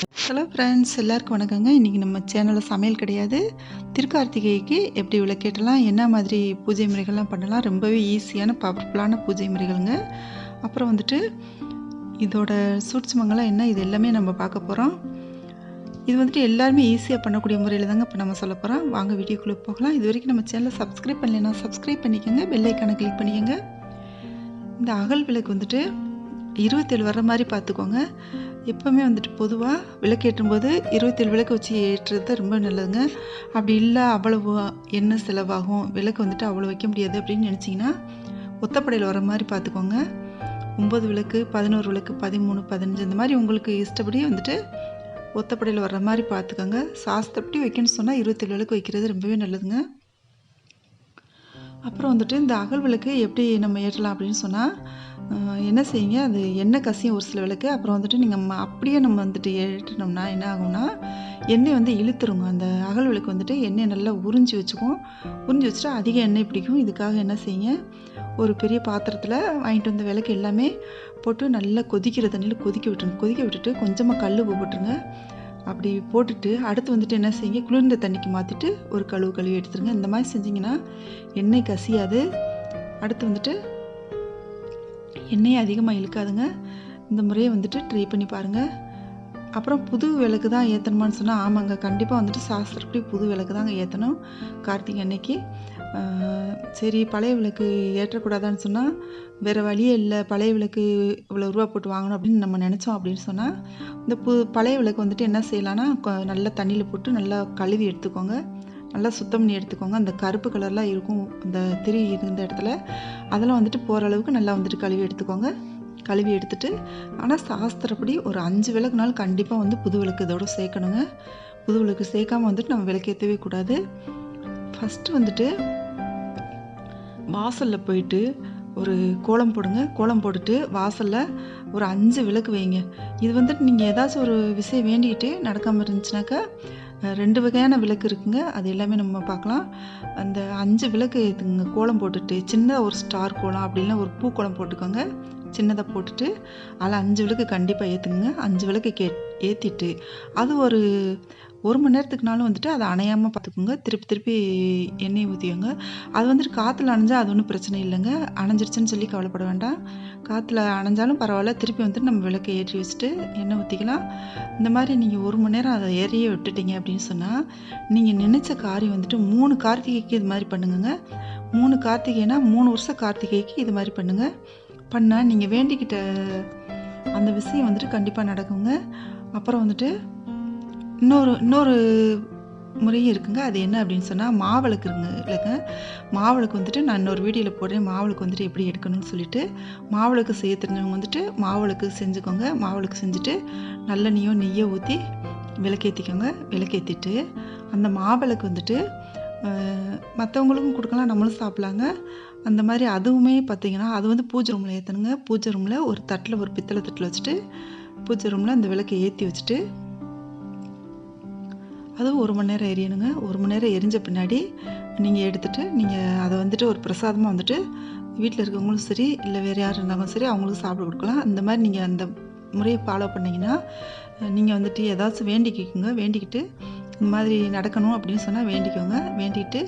Hello friends, எல்லாருக்கும் வணக்கங்க. இன்றைக்கி நம்ம சேனலில் சமையல் கிடையாது. திருக்கார்த்திகைக்கு எப்படி விளக்கேற்றலாம், என்ன மாதிரி பூஜை முறைகள்லாம் பண்ணலாம், ரொம்பவே ஈஸியான பவர்ஃபுல்லான பூஜை முறைகளுங்க. அப்புறம் இதோட சூட்சுமங்கள்லாம் என்ன, இது எல்லாமே நம்ம பார்க்க போகிறோம். இது எல்லாருமே ஈஸியாக பண்ணக்கூடிய முறையில் தாங்க இப்போ நம்ம சொல்ல போகிறோம். வாங்க வீடியோக்குள்ளே போகலாம். இது வரைக்கும் நம்ம சேனலை சப்ஸ்கிரைப் பண்ணலைன்னா சப்ஸ்கிரைப் பண்ணிக்கோங்க, பெல் ஐக்கானை கிளிக் பண்ணிக்கோங்க. இந்த அகல் விளக்கு 27 வர்ற மாதிரி பார்த்துக்கோங்க. எப்போவுமே பொதுவாக விளக்கேற்றும் போது 27 விளக்கு வச்சு ஏற்றுறது ரொம்ப நல்லதுங்க. அப்படி இல்லை அவ்வளவு எண்ணெய் செலவாகும், விளக்கு அவ்வளோ வைக்க முடியாது அப்படின்னு நினச்சிங்கன்னா ஒத்தப்படையில் வர மாதிரி பார்த்துக்கோங்க. 9 விளக்கு, 11 விளக்கு, 13, 15 இந்த மாதிரி உங்களுக்கு இஷ்டப்படி ஒத்தப்படையில் வர்ற மாதிரி பார்த்துக்கோங்க. சாஸ்திரப்படி வைக்கணும்னு சொன்னால் 27 விளக்கு வைக்கிறது ரொம்பவே நல்லதுங்க. அப்புறம் இந்த அகல் விளக்கு எப்படி நம்ம ஏற்றலாம் அப்படின்னு சொன்னால், என்ன செய்யுங்க, அது எண்ணெய் கசியும் ஒரு சில விளக்கு. அப்புறம் நீங்கள் அப்படியே நம்ம ஏற்றினோம்னா என்ன ஆகும்னா, எண்ணெய் இழுத்துருங்க. அந்த அகல் விளக்கு எண்ணெயை நல்லா உறிஞ்சி வச்சுக்கும். உறிஞ்சி வச்சுட்டு அதிக எண்ணெய் பிடிக்கும். இதுக்காக என்ன செய்யுங்க, ஒரு பெரிய பாத்திரத்தில் வாங்கிட்டு வந்த விளக்கு எல்லாமே போட்டு நல்லா கொதிக்கிற தண்ணியில் கொதிக்க விட்டுருங்க. கொதிக்க விட்டுட்டு கொஞ்சமாக கல் போட்டுருங்க. அப்படி போட்டுட்டு அடுத்து என்ன செய்யுங்க, குளிர்ந்த தண்ணிக்கு மாற்றிட்டு ஒரு கழுவி எடுத்துருங்க. இந்த மாதிரி செஞ்சிங்கன்னா எண்ணெய் கசியாது. அடுத்து எண்ணெயை அதிகமாக இழுக்காதுங்க. இந்த முறையை ட்ரை பண்ணி பாருங்கள். அப்புறம் புது விளக்கு தான் ஏற்றணுமான்னு சொன்னால், ஆமாங்க, கண்டிப்பாக சாஸ்திரப்படி புது விளக்கு தாங்க ஏற்றணும் கார்த்திகை அன்னைக்கு. சரி, பழைய விளக்கு ஏற்றக்கூடாதான்னு சொன்னால் வேறு வழியே இல்லை. பழைய விளக்கு இவ்வளோ ரூபா போட்டு வாங்கணும் அப்படின்னு நம்ம நினச்சோம் அப்படின்னு சொன்னால், இந்த பழைய விளக்கு என்ன செய்யலான்னா, நல்லா தண்ணியில் போட்டு நல்லா கழுவி எடுத்துக்கோங்க. நல்லா சுத்தம் பண்ணி எடுத்துக்கோங்க. அந்த கருப்பு கலர்லாம் இருக்கும் அந்த திரி இருந்த இடத்துல, அதெல்லாம் போகிற அளவுக்கு நல்லா கழுவி எடுத்துக்கோங்க. கழுவி எடுத்துட்டு, ஆனால் சாஸ்திரப்படி ஒரு 5 விளக்குனாலும் கண்டிப்பாக புது விளக்கு இதோட சேர்க்கணுங்க. புது விளக்கு சேர்க்காமல் நம்ம விளக்கேற்றவே கூடாது. ஃபஸ்ட்டு வாசலில் போயிட்டு ஒரு கோலம் போடுங்க. கோலம் போட்டுட்டு வாசலில் ஒரு 5 விளக்கு வைங்க. இது நீங்கள் ஏதாச்சும் ஒரு விஷயம் வேண்டிக்கிட்டு நடக்காமல் இருந்துச்சுனாக்கா 2 வகையான விளக்கு இருக்குங்க. அது எல்லாமே நம்ம பார்க்கலாம். அந்த 5 விளக்கு ஏற்றுங்க. கோலம் போட்டுட்டு சின்னதாக ஒரு ஸ்டார் கோலம் அப்படி இல்லைன்னா ஒரு பூ கோலம் போட்டுக்கோங்க. சின்னதாக போட்டுட்டு அதில் 5 விளக்கு கண்டிப்பாக ஏற்றுங்க. 5 விளக்கு ஏற்றிட்டு அது ஒரு மணி நேரத்துக்குனாலும் அதை அணையாமல் பார்த்துக்கோங்க. திருப்பி எண்ணெய் ஊற்றிக்கோங்க. அது காற்றுல அணைஞ்சால் அது ஒன்றும் பிரச்சனை இல்லைங்க. அணைஞ்சிருச்சுன்னு சொல்லி கவலைப்பட வேண்டாம். காற்றுல அணைஞ்சாலும் பரவாயில்ல. திருப்பி நம்ம விளக்கை ஏற்றி வச்சுட்டு எண்ணெய் ஊற்றிக்கலாம். இந்த மாதிரி நீங்கள் 1 மணி நேரம் அதை ஏறியே விட்டுட்டீங்க அப்படின்னு சொன்னால், நீங்கள் நினச்ச காரியம் 3 கார்த்திகைக்கு இது மாதிரி பண்ணுங்க. 3 கார்த்திகைனா 3 வருஷம் கார்த்திகைக்கு இது மாதிரி பண்ணுங்கள். பண்ணால் நீங்கள் வேண்டிக்கிட்ட அந்த விஷயம் கண்டிப்பாக நடக்குங்க. அப்புறம் இன்னொரு முறையும் இருக்குங்க. அது என்ன அப்படின்னு சொன்னால், மாவிளக்கு இல்லைங்க. மாவிளக்கு நான் இன்னொரு வீடியோவில் போடுறேன். மாவிளக்கு எப்படி எடுக்கணும்னு சொல்லிட்டு. மாவிளக்கு செய்ய தெரிஞ்சவங்க மாவிளக்கு செஞ்சுக்கோங்க. மாவிளக்கு செஞ்சுட்டு நெய்யோ ஊற்றி விளக்கேற்றிக்கோங்க. விளக்கேற்றிட்டு அந்த மாவிளக்கு மற்றவங்களுக்கும் கொடுக்கலாம், நம்மளும் சாப்பிட்லாங்க. அந்த மாதிரி அதுவுமே பார்த்திங்கன்னா, அது பூஜை ரூமில் ஏற்றணுங்க. பூஜை ரூமில் ஒரு தட்டில், ஒரு பித்தளை தட்டில் வச்சுட்டு பூஜை ரூமில் அந்த விளக்கை ஏற்றி வச்சுட்டு அதுவும் 1 மணி நேரம் எரியணுங்க. 1 மணி நேரம் எரிஞ்ச பின்னாடி நீங்கள் எடுத்துகிட்டு நீங்கள் அதை ஒரு பிரசாதமாக வீட்டில் இருக்கவங்களும் சரி, இல்லை வேறு யார் இருந்தாலும் சரி, அவங்களுக்கு சாப்பிட கொடுக்கலாம். அந்த மாதிரி நீங்கள் அந்த முறையை ஃபாலோ பண்ணிங்கன்னா, நீங்கள் ஏதாச்சும் வேண்டிக்கோங்க. வேண்டிக்கிட்டு இந்த மாதிரி நடக்கணும் அப்படின்னு சொன்னால் வேண்டிக்கோங்க. வேண்டிக்கிட்டு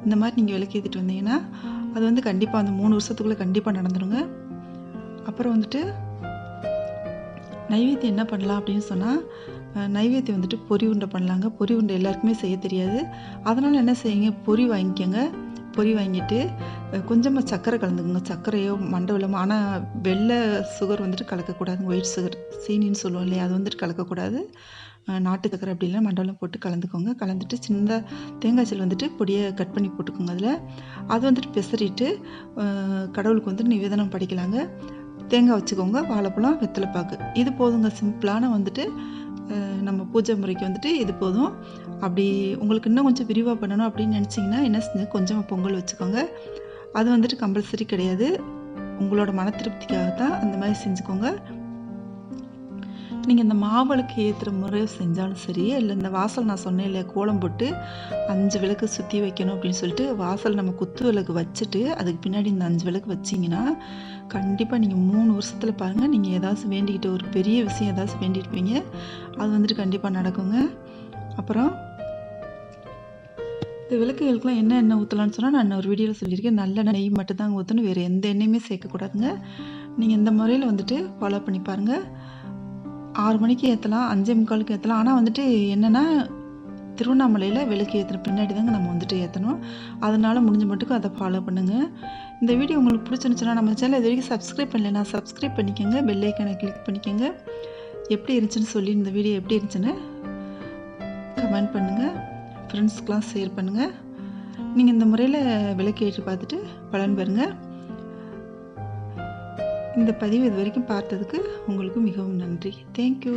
இந்த மாதிரி நீங்கள் விளக்கேற்றிட்டு வந்தீங்கன்னா அது கண்டிப்பாக அந்த 3 வருஷத்துக்குள்ளே கண்டிப்பாக நடந்துடுங்க. அப்புறம் நைவேத்தியம் என்ன பண்ணலாம் அப்படின்னு சொன்னால், நைவேத்தியம் பொரி உருண்டை பண்ணலாங்க. பொரி உருண்டை எல்லாருக்குமே செய்ய தெரியாது. அதனால் என்ன செய்யுங்க, பொரி வாங்கிக்கோங்க. பொரி வாங்கிட்டு கொஞ்சமாக சர்க்கரை கலந்துக்குங்க. சர்க்கரையோ மண்டவெல்லமோ, ஆனால் வெள்ளை சுகர் கலக்கக்கூடாதுங்க. ஒயிட் சுகர், சீனின்னு சொல்லுவோம் இல்லையா, அது கலக்கக்கூடாது. நாட்டு சர்க்கரை அப்படிலாம் மண்டலம் போட்டு கலந்துக்கோங்க. கலந்துட்டு சின்ன தேங்காய் சல் பொடியை கட் பண்ணி போட்டுக்கோங்க. அதில் அது பெசறிட்டு கடவுளுக்கு நிவேதனம் படிக்கலாங்க. தேங்காய் வச்சுக்கோங்க, வாழைப்பழம், வெத்தலைப்பாக்கு, இது போதுங்க. சிம்பிளான நம்ம பூஜை முறைக்கு இது போதும். அப்படி உங்களுக்கு இன்னும் கொஞ்சம் விரிவாக பண்ணணும் அப்படின்னு நினச்சிங்கன்னா என்ன செஞ்சு கொஞ்சமாக பொங்கல் வச்சுக்கோங்க. அது கம்பல்சரி கிடையாது, உங்களோட மன திருப்திக்காக தான் அந்த மாதிரி செஞ்சுக்கோங்க. நீங்கள் இந்த மாவிளக்கு ஏற்றுற முறை செஞ்சாலும் சரி, இல்லை இந்த வாசல் நான் சொன்னேன் இல்லையா, கோலம் போட்டு 5 விளக்கு சுற்றி வைக்கணும் அப்படின்னு சொல்லிட்டு வாசல் நம்ம குத்து விளக்கு வச்சுட்டு அதுக்கு பின்னாடி இந்த 5 விளக்கு வச்சிங்கன்னா கண்டிப்பாக நீங்கள் 3 வருஷத்தில் பாருங்கள், நீங்கள் ஏதாச்சும் வேண்டிக்கிட்ட ஒரு பெரிய விஷயம் ஏதாச்சும் வேண்டியிருப்பீங்க, அது வந்துட்டு கண்டிப்பாக நடக்குங்க. அப்புறம் இந்த விளக்குகளுக்கெலாம் என்ன எண்ணெய் ஊற்றலான்னு சொன்னால் நான் ஒரு வீடியோவில் சொல்லியிருக்கேன். நல்ல நெய் மட்டும் தாங்க ஊற்றணும், வேறு எந்த எண்ணெயுமே சேர்க்கக்கூடாதுங்க. நீங்கள் இந்த முறையில் வந்துட்டு ஃபாலோ பண்ணி பாருங்கள். 6 மணிக்கு ஏற்றலாம், 5:45க்கு ஏற்றலாம். ஆனால் வந்துட்டு என்னென்னா திருவண்ணாமலையில் விளக்கு ஏற்றுற பின்னாடி தாங்க நம்ம வந்துட்டு ஏற்றணும். அதனால் முடிஞ்ச மட்டுக்கும் அதை ஃபாலோ பண்ணுங்கள். இந்த வீடியோ உங்களுக்கு பிடிச்சிருந்துச்சுன்னா நம்ம சேனல் இது வரைக்கும் சப்ஸ்கிரைப் பண்ணலைன்னா சப்ஸ்கிரைப் பண்ணிக்கோங்க, பெல் ஐக்கானை கிளிக் பண்ணிக்கோங்க. எப்படி இருந்துச்சுன்னு சொல்லி இந்த வீடியோ எப்படி இருந்துச்சுன்னு கமெண்ட் பண்ணுங்கள், ஃப்ரெண்ட்ஸ்க்கெலாம் ஷேர் பண்ணுங்கள். நீங்கள் இந்த முறையில் விளக்கு ஏற்றி பார்த்துட்டு பலன் பெறுங்க. இந்த பதிவு இது வரைக்கும் பார்த்ததுக்கு உங்களுக்கு மிகவும் நன்றி. தேங்க்யூ.